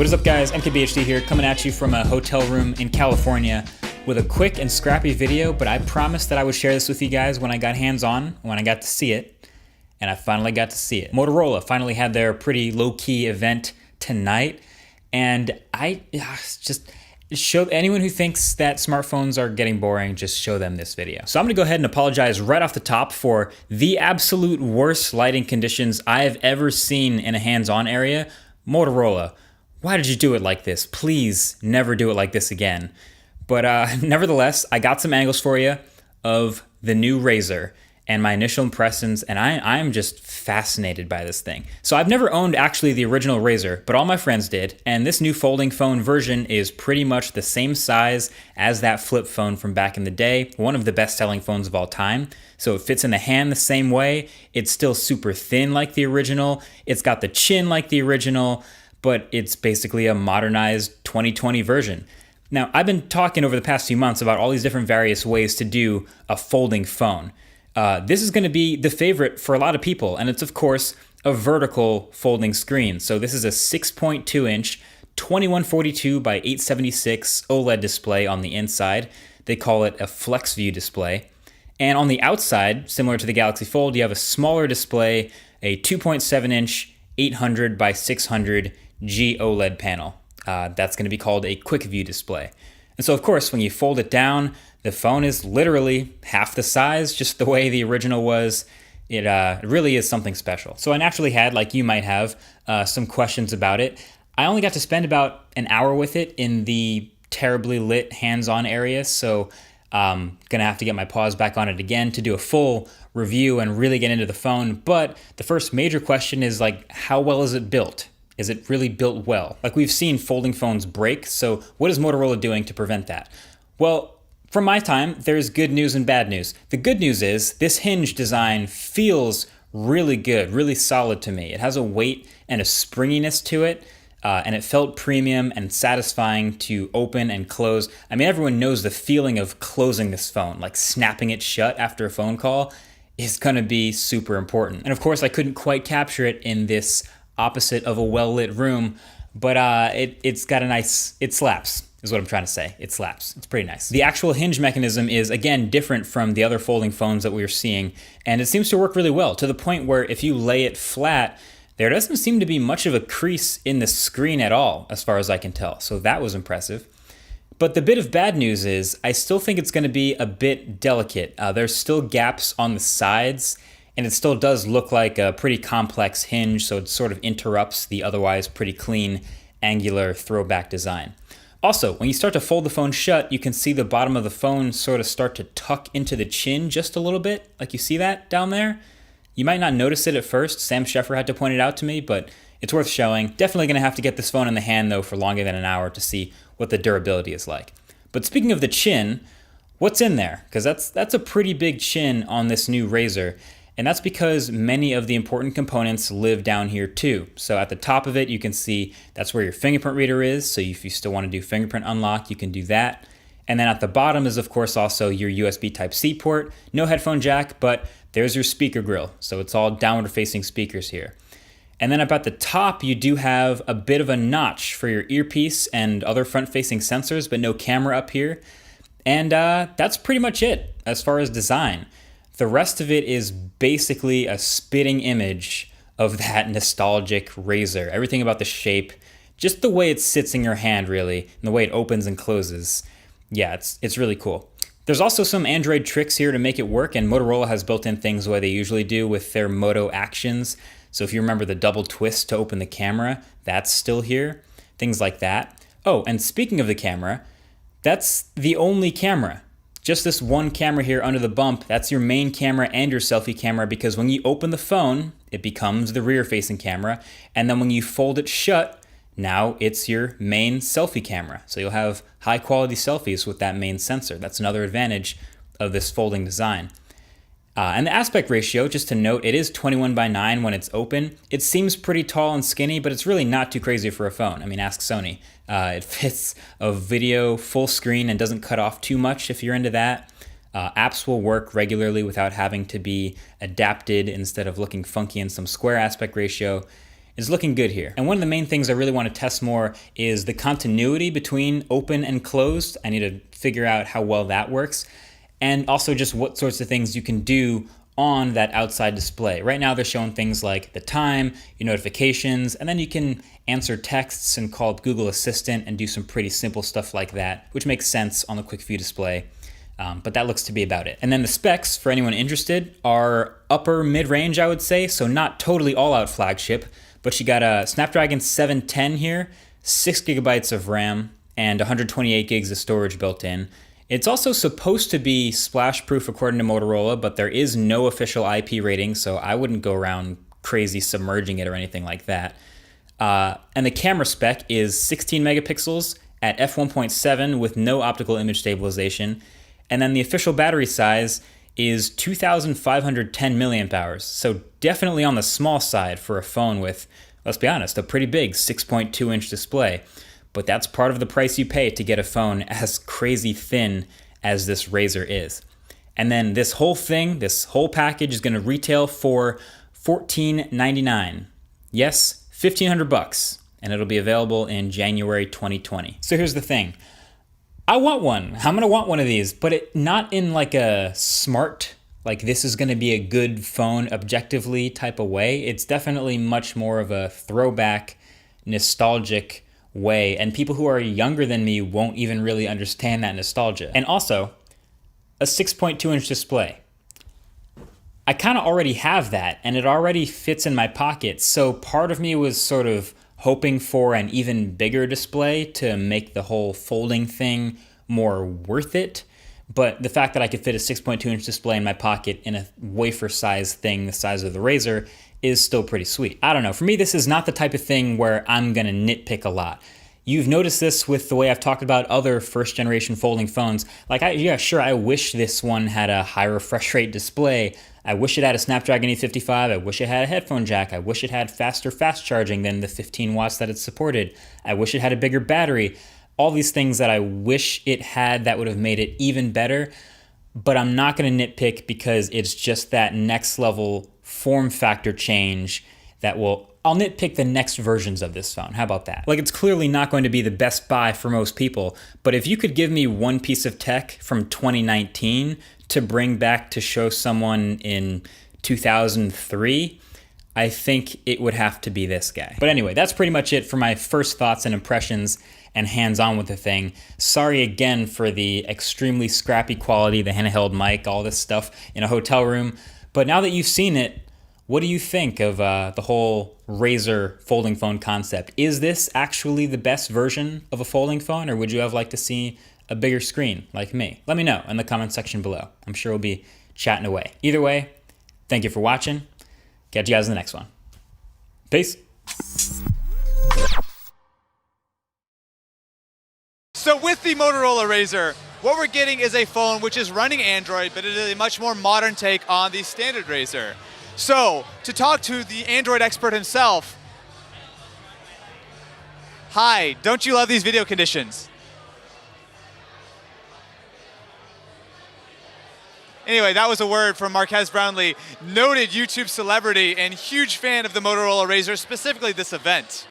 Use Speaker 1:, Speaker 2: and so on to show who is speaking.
Speaker 1: What is up, guys? MKBHD here, coming at you from a hotel room in California with a quick and scrappy video, but I promised that I would share this with you guys when I got hands-on, when I got to see it, and I finally got to see it. Motorola finally had their pretty low-key event tonight, and I just show anyone who thinks that smartphones are getting boring, just show them this video. So I'm gonna go ahead and apologize right off the top for the absolute worst lighting conditions I have ever seen in a hands-on area. Motorola, why did you do it like this? Please never do it like this again. But nevertheless, I got some angles for you of the new RAZR and my initial impressions, and I'm just fascinated by this thing. So I've never owned actually the original RAZR, but all my friends did, and this new folding phone version is pretty much the same size as that flip phone from back in the day, one of the best-selling phones of all time. So it fits in the hand the same way, it's still super thin like the original, it's got the chin like the original, but it's basically a modernized 2020 version. Now, I've been talking over the past few months about all these different various ways to do a folding phone. This is going to be the favorite for a lot of people, and it's of course a vertical folding screen. So this is a 6.2 inch 2142 by 876 OLED display on the inside. They call it a flex view display. And on the outside, similar to the Galaxy Fold, you have a smaller display, a 2.7 inch 800 by 600 G OLED panel. That's going to be called a quick view display. And so of course, when you fold it down, the phone is literally half the size, just the way the original was. It really is something special. So I naturally had, like you might have, some questions about it. I only got to spend about an hour with it in the terribly lit hands-on area, so I'm gonna have to get my paws back on it again to do a full review and really get into the phone. But the first major question is, like, how well is it built? Is it really built well? Like, we've seen folding phones break, so what is Motorola doing to prevent that? Well, from my time, there's good news and bad news. The good news is this hinge design feels really good, really solid to me. It has a weight and a springiness to it, and it felt premium and satisfying to open and close. I mean, everyone knows the feeling of closing this phone, like snapping it shut after a phone call is gonna be super important. And of course, I couldn't quite capture it in this opposite of a well-lit room, but it's got a nice, it slaps, is what I'm trying to say. It slaps. It's pretty nice. The actual hinge mechanism is, again, different from the other folding phones that we were seeing, and it seems to work really well, to the point where if you lay it flat, there doesn't seem to be much of a crease in the screen at all, as far as I can tell, so that was impressive. But the bit of bad news is, I still think it's gonna be a bit delicate. There's still gaps on the sides, and it still does look like a pretty complex hinge, so it sort of interrupts the otherwise pretty clean, angular throwback design. Also, when you start to fold the phone shut, you can see the bottom of the phone sort of start to tuck into the chin just a little bit, like you see that down there? You might not notice it at first. Sam Sheffer had to point it out to me, but it's worth showing. Definitely gonna have to get this phone in the hand though for longer than an hour to see what the durability is like. But speaking of the chin, what's in there? Because that's a pretty big chin on this new RAZR. And that's because many of the important components live down here too. So at the top of it, you can see that's where your fingerprint reader is. So if you still want to do fingerprint unlock, you can do that. And then at the bottom is of course also your USB Type-C port. No headphone jack, but there's your speaker grill. So it's all downward facing speakers here. And then up at the top, you do have a bit of a notch for your earpiece and other front facing sensors, but no camera up here. And that's pretty much it as far as design. The rest of it is basically a spitting image of that nostalgic RAZR. Everything about the shape, just the way it sits in your hand really, and the way it opens and closes. Yeah, it's really cool. There's also some Android tricks here to make it work, and Motorola has built in things the way they usually do with their Moto actions. So if you remember the double twist to open the camera, that's still here. Things like that. Oh, and speaking of the camera, that's the only camera. Just this one camera here under the bump, that's your main camera and your selfie camera, because when you open the phone, it becomes the rear-facing camera, and then when you fold it shut, now it's your main selfie camera. So you'll have high-quality selfies with that main sensor. That's another advantage of this folding design. And the aspect ratio, just to note, it is 21:9 when it's open. It seems pretty tall and skinny, but it's really not too crazy for a phone. I mean, ask Sony. It fits a video full screen and doesn't cut off too much if you're into that. Apps will work regularly without having to be adapted instead of looking funky in some square aspect ratio. is looking good here. And one of the main things I really want to test more is the continuity between open and closed. I need to figure out how well that works. And also just what sorts of things you can do on that outside display. Right now they're showing things like the time, your notifications, and then you can answer texts and call up Google Assistant and do some pretty simple stuff like that, which makes sense on the quick view display. But that looks to be about it. And then the specs, for anyone interested, are upper mid-range, I would say, so not totally all-out flagship, but you got a Snapdragon 710 here, 6 gigabytes of RAM, and 128 gigs of storage built in. It's also supposed to be splash-proof according to Motorola, but there is no official IP rating, so I wouldn't go around crazy submerging it or anything like that. And the camera spec is 16 megapixels at f1.7 with no optical image stabilization. And then the official battery size is 2,510 milliamp hours. So definitely on the small side for a phone with, let's be honest, a pretty big 6.2 inch display. But that's part of the price you pay to get a phone as crazy thin as this RAZR is. And then this whole thing, this whole package is gonna retail for $14.99. Yes, $1,500, and it'll be available in January 2020. So here's the thing. I want one. I'm gonna want one of these, but not in like a smart, like this is gonna be a good phone objectively type of way. It's definitely much more of a throwback, nostalgic way, and people who are younger than me won't even really understand that nostalgia. And also, a 6.2 inch display. I kind of already have that, and it already fits in my pocket, so part of me was sort of hoping for an even bigger display to make the whole folding thing more worth it. But the fact that I could fit a 6.2 inch display in my pocket in a wafer size thing the size of the RAZR is still pretty sweet. I don't know, for me this is not the type of thing where I'm gonna nitpick a lot. You've noticed this with the way I've talked about other first generation folding phones. Like, yeah, sure, I wish this one had a high refresh rate display. I wish it had a Snapdragon 855. I wish it had a headphone jack. I wish it had faster fast charging than the 15 watts that it supported. I wish it had a bigger battery. All these things that I wish it had that would have made it even better, but I'm not gonna nitpick because it's just that next level form factor change that I'll nitpick the next versions of this phone. How about that? Like, it's clearly not going to be the best buy for most people, but if you could give me one piece of tech from 2019 to bring back to show someone in 2003, I think it would have to be this guy. But anyway, that's pretty much it for my first thoughts and impressions and hands-on with the thing. Sorry again for the extremely scrappy quality, the handheld mic, all this stuff in a hotel room. But now that you've seen it, what do you think of the whole RAZR folding phone concept? Is this actually the best version of a folding phone, or would you have liked to see a bigger screen like me? Let me know in the comment section below. I'm sure we'll be chatting away. Either way, thank you for watching. Catch you guys in the next one. Peace.
Speaker 2: So with the Motorola RAZR, what we're getting is a phone which is running Android, but it is a much more modern take on the standard RAZR. So, to talk to the Android expert himself, hi, don't you love these video conditions? Anyway, that was a word from Marquez Brownlee, noted YouTube celebrity and huge fan of the Motorola RAZR, specifically this event.